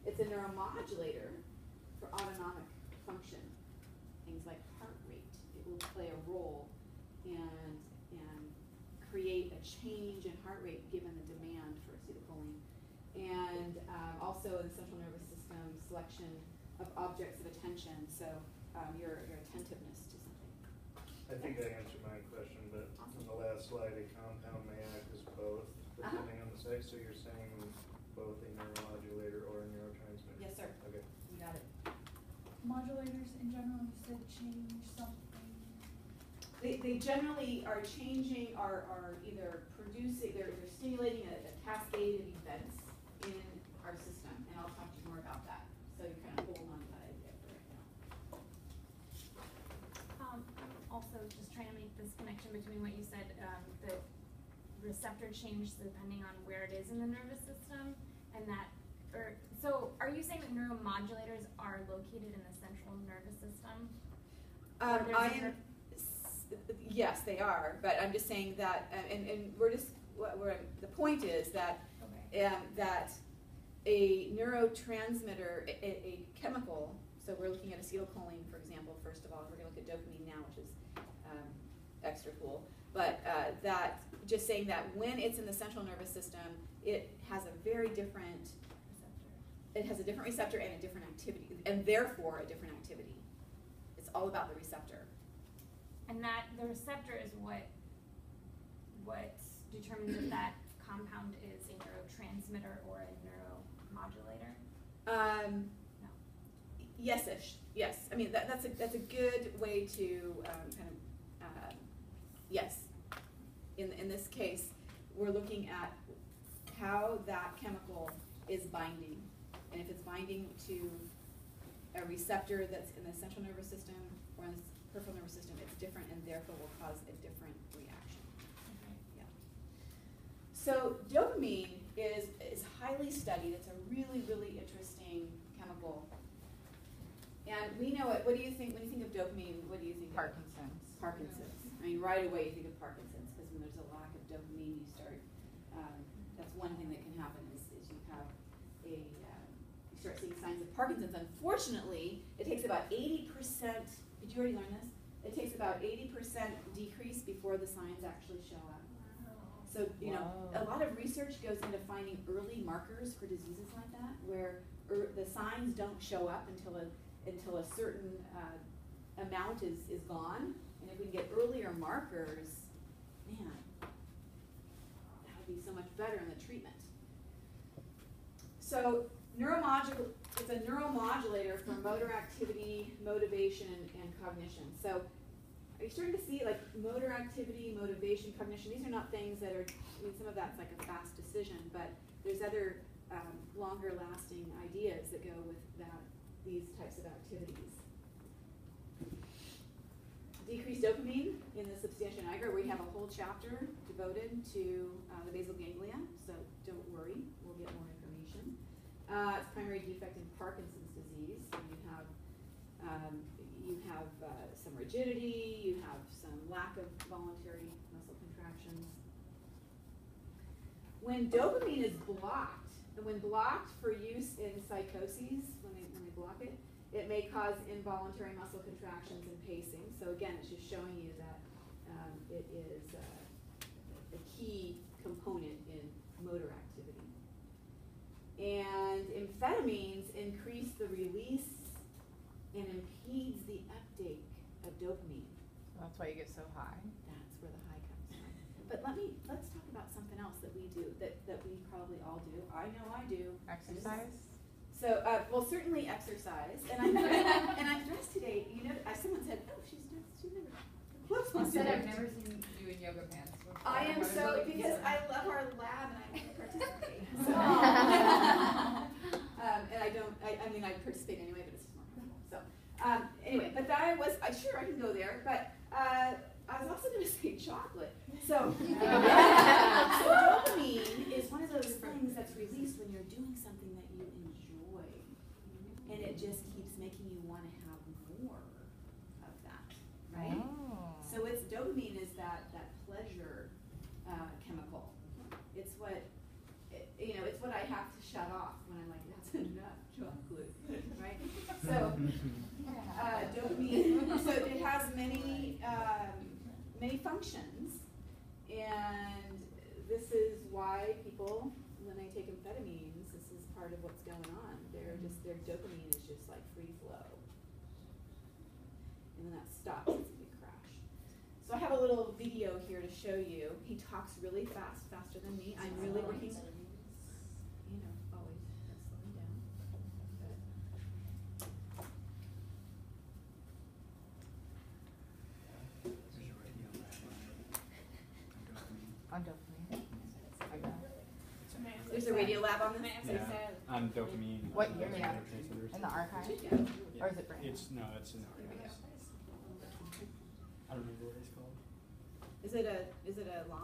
It's a neuromodulator for autonomic function. Things like heart rate. It will play a role and create a change in heart rate given the demand for acetylcholine. And also in the central nervous system, selection of objects of attention, so your attentiveness to something. I think I answered my question, but on the last slide, a compound may act as both, depending on the sex. So you're saying both a neuromodulator or a neurotransmitter? Yes, sir. Okay. You got it. Modulators in general, you said change something. They generally are changing, are either producing, they're stimulating a cascade of events in our system, and I'll talk to you more about that. So you're kind of holding on to that idea for right now. Also, just trying to make this connection between what you said, the receptor change depending on where it is in the nervous system, and that, so are you saying that neuromodulators are located in the central nervous system? Yes, they are, but I'm just saying that, and the point is that that a neurotransmitter, a chemical. So we're looking at acetylcholine, for example. First of all, we're going to look at dopamine now, which is extra cool. But that just saying that when it's in the central nervous system, it has a very different receptor. It has a different receptor and a different activity, and therefore a different activity. It's all about the receptor. And that the receptor is what determines if that compound is a neurotransmitter or a neuromodulator? No. Yes-ish. Yes. I mean that's a good way to yes. In this case, we're looking at how that chemical is binding, and if it's binding to a receptor that's in the central nervous system or in the peripheral nervous system, it's different and therefore will cause a different reaction. Okay. Yeah. So dopamine is highly studied. It's a really, really interesting chemical. And we know it. What do you think when you think of dopamine? What do you think? Parkinson's. Parkinson's. I mean, right away you think of Parkinson's because when there's a lack of dopamine, you start. That's one thing that can happen is you have you start seeing signs of Parkinson's. Unfortunately, it takes about 80%. Did you already learn this? It takes about 80% decrease before the signs actually show up. So, you know, a lot of research goes into finding early markers for diseases like that, where the signs don't show up until a certain amount is gone. And if we can get earlier markers, man, that would be so much better in the treatment. So it's a neuromodulator for motor activity, motivation, and cognition. So are you starting to see like motor activity, motivation, cognition? These are not things that are, I mean, some of that's like a fast decision, but there's other longer lasting ideas that go with these types of activities. Decreased dopamine in the substantia nigra. We have a whole chapter devoted to the basal ganglia, so don't worry, we'll get more information. It's a primary defect in Parkinson's disease. So you have some rigidity, you have some lack of voluntary muscle contractions. When dopamine is blocked, and when blocked for use in psychoses, when they block it, it may cause involuntary muscle contractions and pacing. So again, it's just showing you that it is a key component in motor activity. And amphetamines increase the release and impedes the uptake of dopamine. That's why you get so high. That's where the high comes from. But let's talk about something else that we do, that we probably all do. I know I do. Exercise? So, well, certainly exercise. And I'm dressed today. You know, someone said, "Oh, she's never." Whoops, You said I've never seen you in yoga pants before. I am so because I love our lab and I want to participate. So, and I don't. I mean, I participate anyway, but it's just more comfortable. So, anyway, but that was. Sure, I can go there, but I was also going to say chocolate. So, so dopamine is one of those things that's released when you're doing something that you enjoy, and it just keeps making you want to have more of that, right? Oh. So dopamine is that pleasure chemical. It's what it's what I have to shut off when I'm like, that's enough. Dopamine, so it has many, many functions, and this is why people, when they take amphetamines, this is part of what's going on. Their dopamine is just like free flow. And then that stops, it's a big crash. So I have a little video here to show you. He talks really fast, faster than me. I'm really working, you know, always slow him down. Good. On dopamine. I got it. There's a radio lab on this? Yeah, on dopamine. What year? neurotransmitters. In the archive? Yeah. Or is it brand new? It's, no, it's in the archives. I don't remember what it's called. Is it a long?